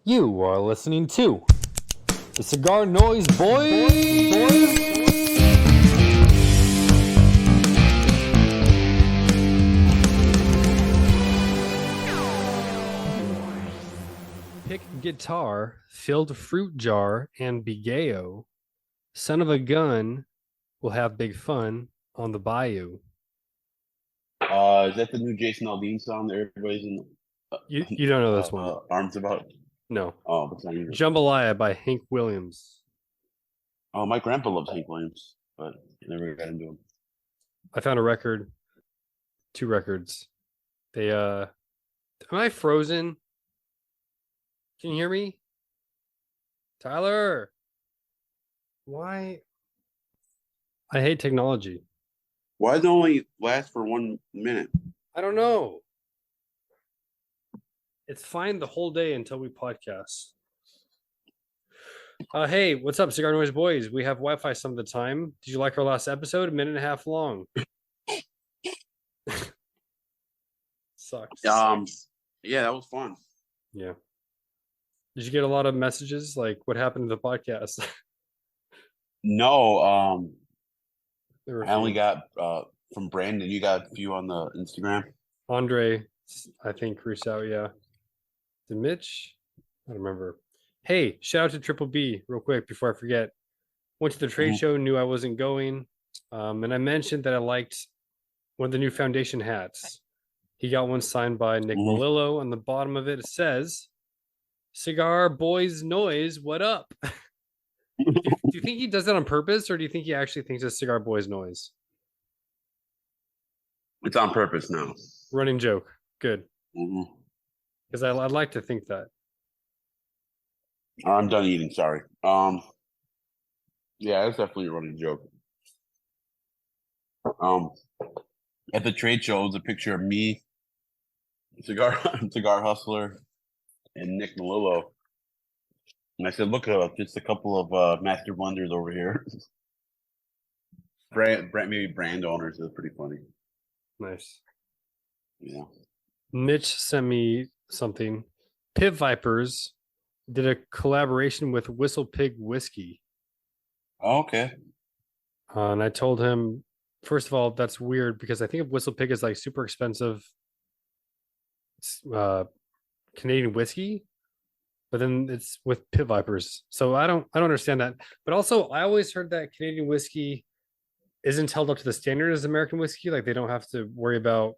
You are listening to the Cigar Noise Boys. Pick guitar, filled fruit jar, and bigeo. Son of a gun will have big fun on the bayou. Is that the new Jason Aldean song that everybody's in You don't know this one? arms about? No. Oh, it's not even. Jambalaya by Hank Williams. Oh, my grandpa loves Hank Williams, but I never got into him. I found a record, two records. They am I frozen? Can you hear me? Tyler. Why? I hate technology. Why does it only last for 1 minute? I don't know. It's fine the whole day until we podcast. Hey, what's up, Cigar Noise Boys? We have Wi-Fi some of the time. Did you like our last episode? 1.5 minutes long. Sucks. Yeah, that was fun. Yeah. Did you get a lot of messages? Like, what happened to the podcast? No, I only got from Brandon. You got a few on the Instagram. Andre, I think, reached out. Yeah. Did Mitch? I don't remember. Hey, shout out to Triple B real quick before I forget. Went to the trade show, knew I wasn't going. And I mentioned that I liked one of the new foundation hats. He got one signed by Nick Melillo. On the bottom of it, it says, Cigar Boys Noise, what up? do you think he does that on purpose, or do you think he actually thinks it's Cigar Boys Noise? It's on purpose now. Running joke. Good. Because I'd like to think that. I'm done eating, sorry. Yeah, that's definitely a running joke. At the trade show, was a picture of me, cigar hustler, and Nick Melillo. And I said, look at just a couple of master blenders over here. Maybe brand owners. Is pretty funny. Nice. Yeah. Mitch sent me something. Pit Vipers did a collaboration with Whistle Pig Whiskey. Oh, okay. And I told him, first of all, that's weird because I think of Whistle Pig as like super expensive Canadian whiskey, but then it's with Pit Vipers. So I don't understand that. But also, I always heard that Canadian whiskey isn't held up to the standard as American whiskey. Like they don't have to worry about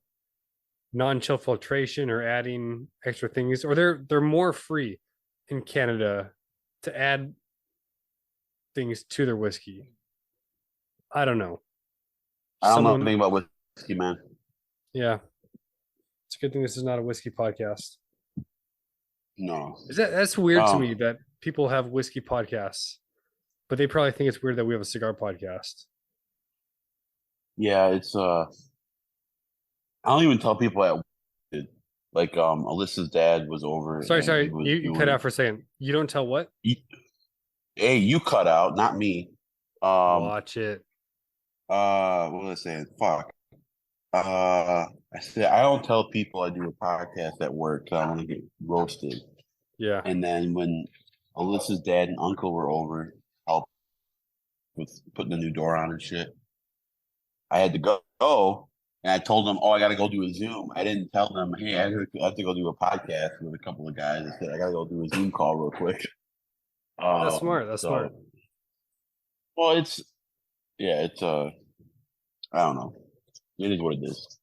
non-chill filtration or adding extra things, or they're more free in Canada to add things to their whiskey. I don't know. I don't know anything about whiskey, man. Yeah. It's a good thing this is not a whiskey podcast. No. That's weird to me that people have whiskey podcasts, but they probably think it's weird that we have a cigar podcast. Yeah, it's I don't even tell people at like Alyssa's dad was over. Sorry, you cut out for a second. You don't tell what? Hey, you cut out, not me. Watch it. What was I saying? Fuck. I said I don't tell people I do a podcast at work because I want to get roasted. Yeah. And then when Alyssa's dad and uncle were over, help with putting the new door on and shit, I had to go. And I told them, I got to go do a Zoom. I didn't tell them, hey, I have to go do a podcast with a couple of guys. I said, I got to go do a Zoom call real quick. That's smart. That's smart. Well, it's I don't know. It is what it is.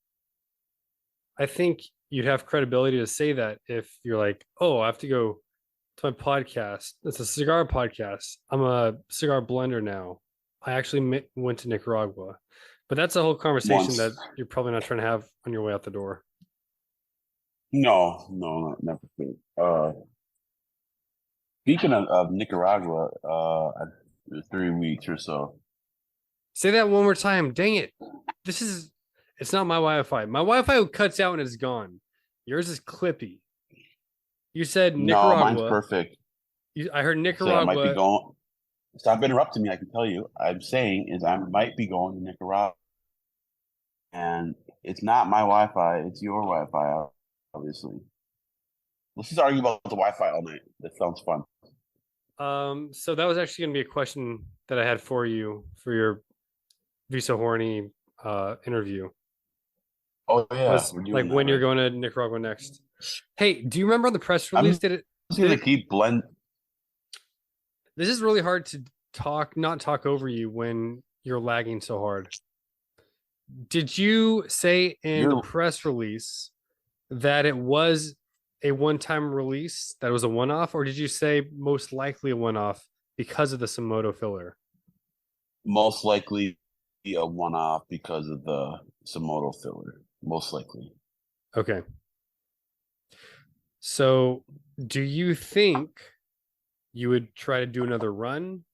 I think you'd have credibility to say that if you're like, oh, I have to go to my podcast. It's a cigar podcast. I'm a cigar blender now. I actually went to Nicaragua. But that's a whole conversation that you're probably not trying to have on your way out the door. No, never. Speaking of Nicaragua, 3 weeks or so. Say that one more time. Dang it. It's not my Wi-Fi. My Wi-Fi cuts out and is gone. Yours is clippy. You said Nicaragua. No, mine's perfect. I heard Nicaragua. I might be going. Stop interrupting me. I can tell you. I'm saying is I might be going to Nicaragua. And it's not my Wi-Fi. It's your Wi-Fi, obviously. Let's just argue about the Wi-Fi all night. That sounds fun. So that was actually going to be a question that I had for you for your Visa Horny interview. Oh yeah, Was we're like doing that, when you're right? going to Nicaragua next. Hey, do you remember on the press release? I'm Did it? just Did gonna it? keep blend. This is really hard to not talk over you when you're lagging so hard. Did you say in the You're press release that it was a one-time release, that it was a one-off, or did you say most likely a one-off because of the Samoto filler? most likely a one-off because of the Samoto filler. Most likely. Okay. So, do you think you would try to do another run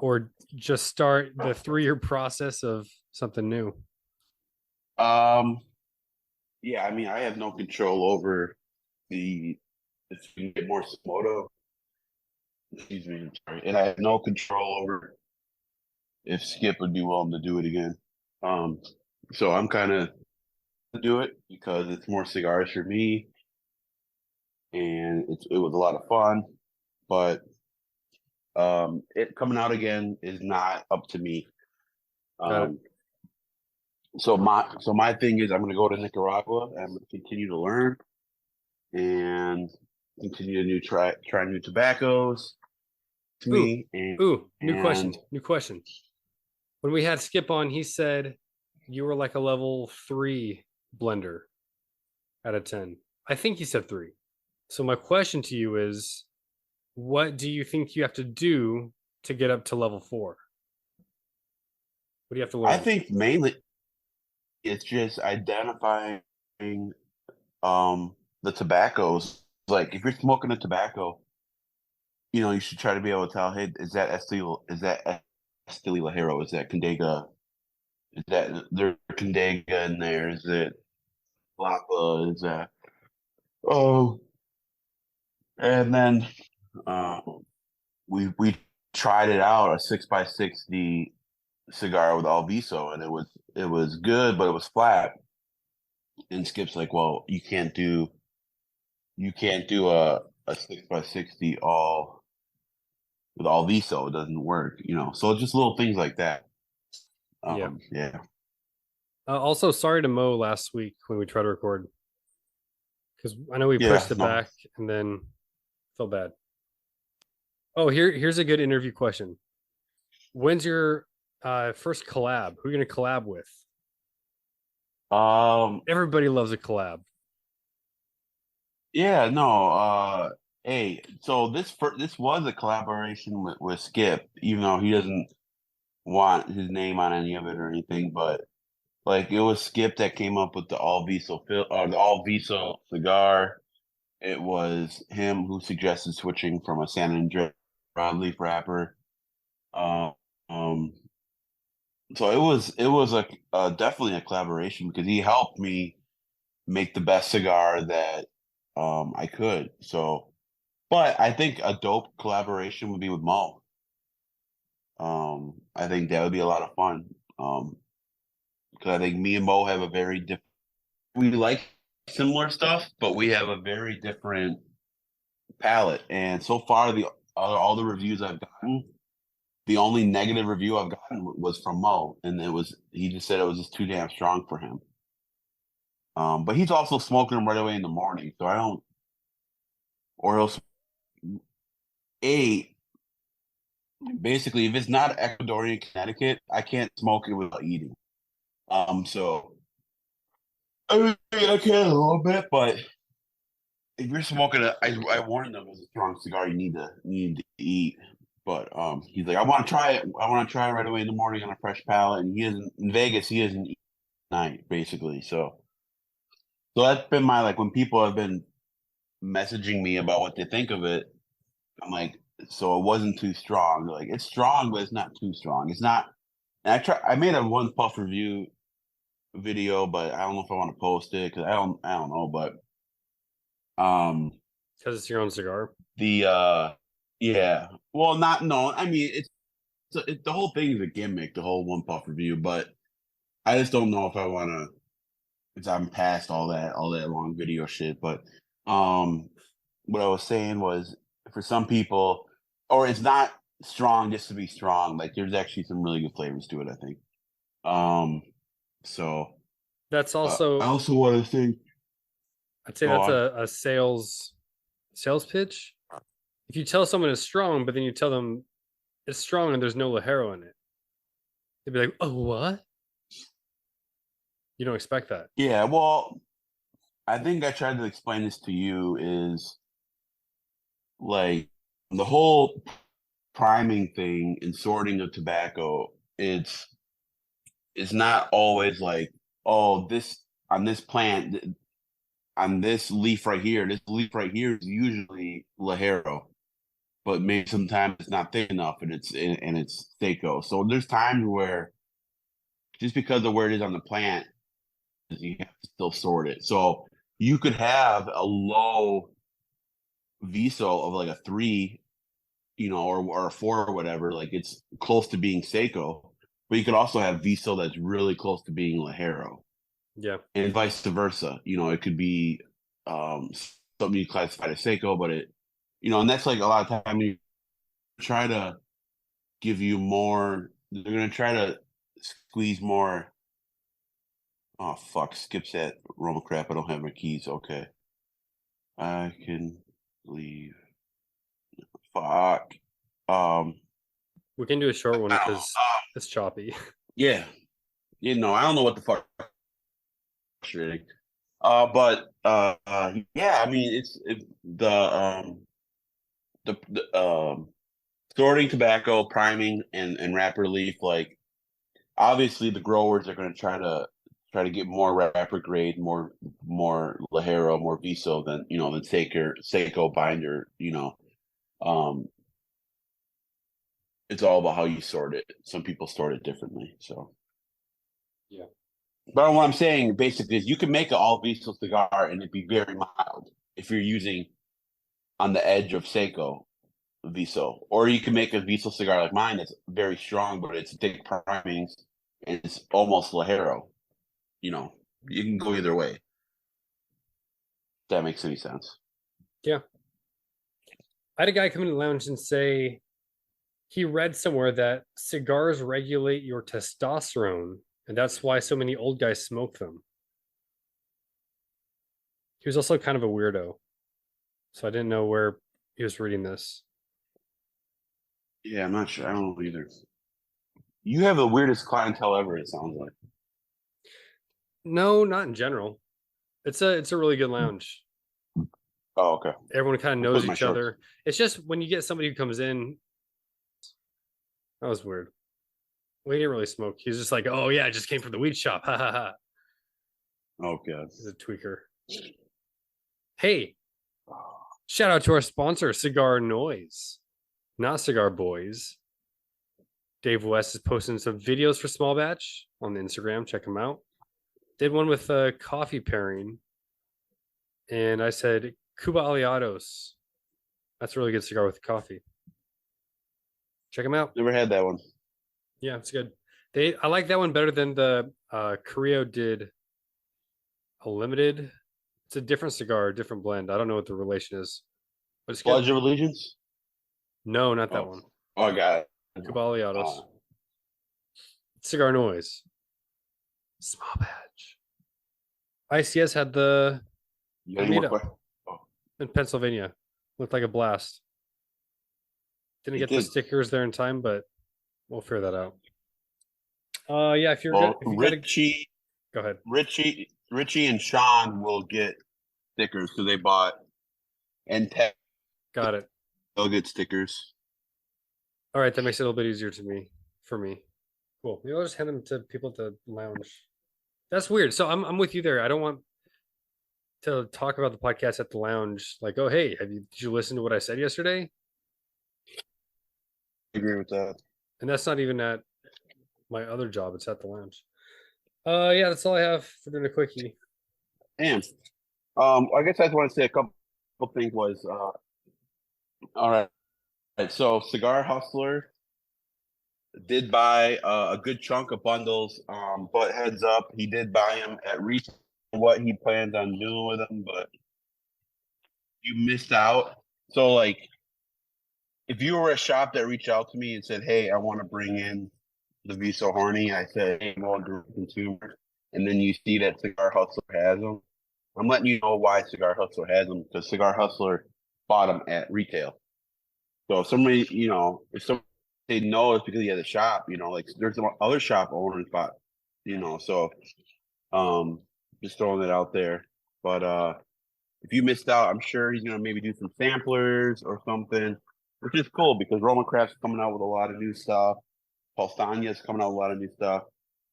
or just start the 3 year process of something new? Um, yeah, I mean, I have no control over the if you can get more Samoto. Excuse me, I'm sorry, and I have no control over if Skip would be willing to do it again. Um, so I'm kind of do it because it's more cigars for me, and it was a lot of fun. But it coming out again is not up to me. Got it. Um, so my thing is I'm going to go to Nicaragua and I'm going to continue to learn and continue to try new tobaccos to Ooh, me ooh, new and question. New question. When we had Skip on, he said you were like a level 3 blender out of 10. I think he said 3. So my question to you is, what do you think you have to do to get up to level 4? What do you have to I learn? think mainly it's just identifying the tobaccos. Like if you're smoking a tobacco, you should try to be able to tell, hey, Esteli Lajero? Is that Condega? Is that there Condega in there? Is it Lapa? Is that oh? And then uh, we tried it out, a 6x60 cigar with Alviso, and it was good, but it was flat. And Skip's like, well, you can't do a 6x60 all with Alviso. It doesn't work. So it's just little things like that. Yeah. Yeah. Also, sorry to Mo last week when we tried to record because I know we Yeah, pushed it no. back and then felt bad. Oh, here's a good interview question. When's your first collab? Who are you gonna collab with? Um, Everybody loves a collab. yeah, no. Hey, so this was a collaboration with Skip, even though he doesn't want his name on any of it or anything, but like it was Skip that came up with the all Viso cigar. It was him who suggested switching from a San Andreas broadleaf wrapper. Um, um, so it was like definitely a collaboration because he helped me make the best cigar that I could. So, but I think a dope collaboration would be with Mo. I think that would be a lot of fun. Because I think me and Mo have a very different. We like similar stuff, but we have a very different palette. And so far, the all the reviews I've gotten, the only negative review I've gotten was from Mo, and he just said it was just too damn strong for him. But he's also smoking them right away in the morning, so I don't. Or else, a basically, if it's not Ecuadorian Connecticut, I can't smoke it without eating. So I mean, I can a little bit, but if you're smoking I warned them it's a strong cigar. You need to eat. But he's like, I want to try it. I want to try it right away in the morning on a fresh palate. And he isn't in Vegas. He isn't eating at night basically. So that's been my like when people have been messaging me about what they think of it. I'm like, so it wasn't too strong. They're like, it's strong, but it's not too strong. It's not. And I made a one puff review video, but I don't know if I want to post it because I don't know. But um, Because it's your own cigar. yeah, well, not no. I mean, the whole thing is a gimmick, the whole one puff review. But I just don't know if I want to. Because I'm past all that long video shit. But um, what I was saying was for some people, or it's not strong just to be strong. Like there's actually some really good flavors to it, I think. So That's I also, also want to say, I'd say go that's on. a sales pitch. If you tell someone it's strong, but then you tell them it's strong and there's no Lajero in it, they'd be like, "Oh, what?" You don't expect that. Yeah, well, I think I tried to explain this to you is like the whole priming thing and sorting of tobacco. It's not always like, oh, this on this plant on this leaf right here. This leaf right here is usually Lajero, but maybe sometimes it's not thick enough and it's Seiko. So there's times where just because of where it is on the plant, you have to still sort it. So you could have a low VSO of like a 3, or a 4 or whatever. Like it's close to being Seiko, but you could also have VSO that's really close to being Lajero, Yeah. and vice versa. It could be something you classify as Seiko, but and that's like a lot of time you try to give you more. They're gonna try to squeeze more. Oh fuck! Skips that Roma crap. I don't have my keys. Okay, I can leave. Fuck. Um, We can do a short one I don't know. because it's choppy. Yeah, I don't know what the fuck. Frustrating. But yeah, I mean, it's the sorting tobacco, priming, and wrapper leaf. Like obviously, the growers are going to try to get more wrapper grade, more Lajero, more Viso than Seiko binder. Um, it's all about how you sort it. Some people sort it differently. So, Yeah. but what I'm saying basically is you can make an all Viso cigar and it'd be very mild if you're using on the edge of Seiko Viso, or you can make a Viso cigar like mine that's very strong, but it's thick primings and it's almost Lajero. You can go either way. If that makes any sense. Yeah. I had a guy come in the lounge and say he read somewhere that cigars regulate your testosterone, and that's why so many old guys smoke them. He was also kind of a weirdo, so I didn't know where he was reading this. Yeah, I'm not sure. I don't know either. You have the weirdest clientele ever. It sounds like. No, not in general. It's a really good lounge. Oh, okay. Everyone kind of I'll put knows my each shorts. other. It's just when you get somebody who comes in, that was weird. Well, he didn't really smoke. He was just like, "Oh yeah, I just came from the weed shop." Ha ha ha. Oh god. He's a tweaker. Hey, shout out to our sponsor, CigarNoise, not Cigar Boys. Dave West is posting some videos for Small Batch on the Instagram. Check him out. Did one with a coffee pairing, and I said Cuba Aliados. That's a really good cigar with coffee. Check him out. Never had that one. Yeah, it's good. I like that one better than the Carrillo did a limited. It's a different cigar, a different blend. I don't know what the relation is, but it's good. Pledge of Allegiance. No, not that Oh, one. oh, I got it. Cuba Aliados. Uh, CigarNoise. Small Batch. ICS had the you got any more Alameda questions? Oh, in Pennsylvania. Looked like a blast. Didn't it get the did. stickers there in time, but we'll figure that out. Yeah, if you're good, Well, if you gotta go ahead. Richie, and Sean will get stickers because they bought and Ted, Got it. they'll get stickers. All right, that makes it a little bit easier for me. Cool. Maybe I'll just hand them to people at the lounge. That's weird. So I'm with you there. I don't want to talk about the podcast at the lounge. Like, oh hey, did you listen to what I said yesterday? I agree with that. And that's not even at my other job. It's at the lounge. Yeah, that's all I have for doing a quickie. And I guess I just want to say a couple things was all right. So Cigar Hustler did buy a good chunk of bundles, but heads up, he did buy them at retail. What he plans on doing with them, but you missed out. So like, if you were a shop that reached out to me and said, "Hey, I want to bring in the Be So Horny," I said, "Hey, I'm all direct consumer," and then you see that Cigar Hustler has them. I'm letting you know why Cigar Hustler has them, because Cigar Hustler bought them at retail. So if somebody, if somebody say no, it's because he has a shop. Like there's some other shop owners bought, So just throwing it out there. But if you missed out, I'm sure he's gonna maybe do some samplers or something, which is cool because Roman Craft's coming out with a lot of new stuff. Paulsania's coming out with a lot of new stuff.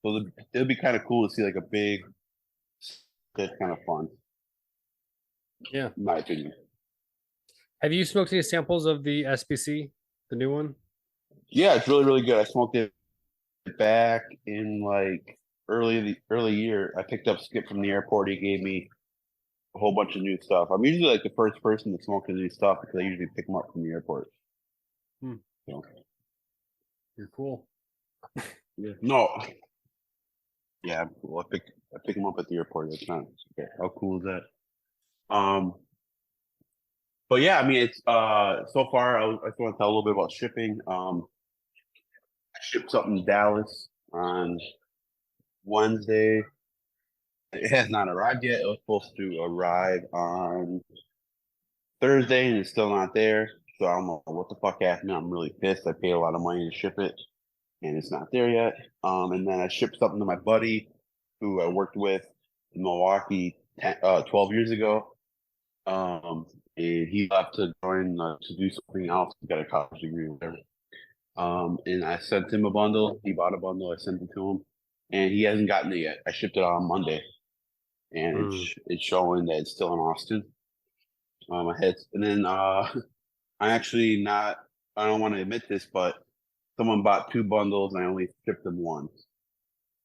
So it'll be kind of cool to see like a big, that's kind of fun. Yeah. In my opinion. Have you smoked any samples of the SBC, the new one? Yeah, it's really, really good. I smoked it back in like early year. I picked up Skip from the airport. He gave me a whole bunch of new stuff. I'm usually like the first person to smoke the new stuff because I usually pick them up from the airport. So. You're cool. Yeah. No. Yeah, I'm cool. I pick them up at the airport. That's not okay. How cool is that? But yeah, I mean, it's so far. I just want to tell a little bit about shipping. I shipped something to Dallas on Wednesday. It has not arrived yet. It was supposed to arrive on Thursday, and it's still not there. So I don't know what the fuck happened. I'm really pissed. I paid a lot of money to ship it, and it's not there yet. And then I shipped something to my buddy who I worked with in Milwaukee 12 years ago. And he left to join to do something else. He got a college degree or whatever. And I sent him a bundle. He bought a bundle. I sent it to him, and he hasn't gotten it yet. I shipped it on Monday, and it's showing that it's still in Austin. And then I'm actually not. I don't want to admit this, but someone bought 2 bundles, and I only shipped them once.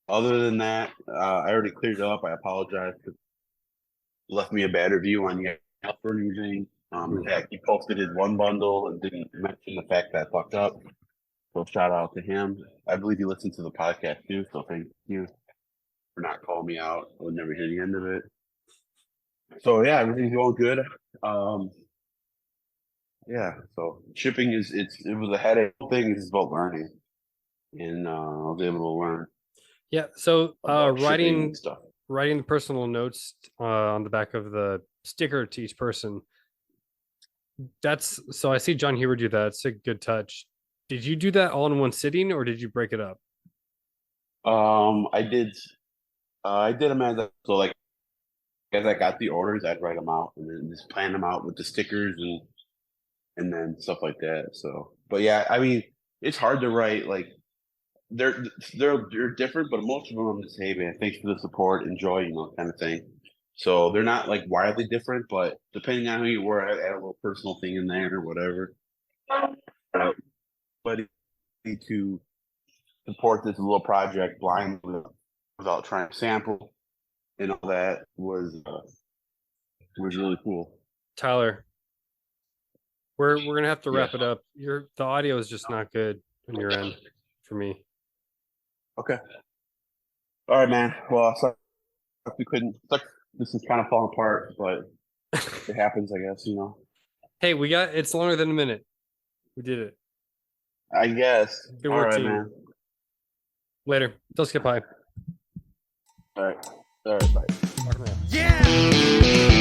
Other than that, I already cleared it up. I apologize because left me a bad review on Yelp or anything. In fact, he posted his one bundle and didn't mention the fact that I fucked up. So shout out to him. I believe he listened to the podcast too. So thank you for not calling me out. I would never hear the end of it. So yeah, everything's going good. Yeah. So shipping it was a headache thing. It's about learning, and I was able to learn. Yeah. So writing stuff. Writing the personal notes on the back of the sticker to each person. So I see John Huber do that. It's a good touch. Did you do that all in one sitting, or did you break it up? I did them so like as I got the orders, I'd write them out and then just plan them out with the stickers and then stuff like that. So, but yeah, I mean, it's hard to write like they're different, but most of them I'm just, hey man, thanks for the support, enjoy, kind of thing. So they're not like wildly different, but depending on who you were, I add a little personal thing in there or whatever. But to support this little project blindly without trying to sample and all that was really cool. Tyler, we're gonna have to wrap it up. The audio is just not good on your end for me. Okay. All right, man. Well, sorry we couldn't. This is kind of falling apart, but it happens, I guess. Hey, it's longer than a minute. We did it. I guess. Good work, team. Man. Later. Don't skip high. All right. Bye. Yeah.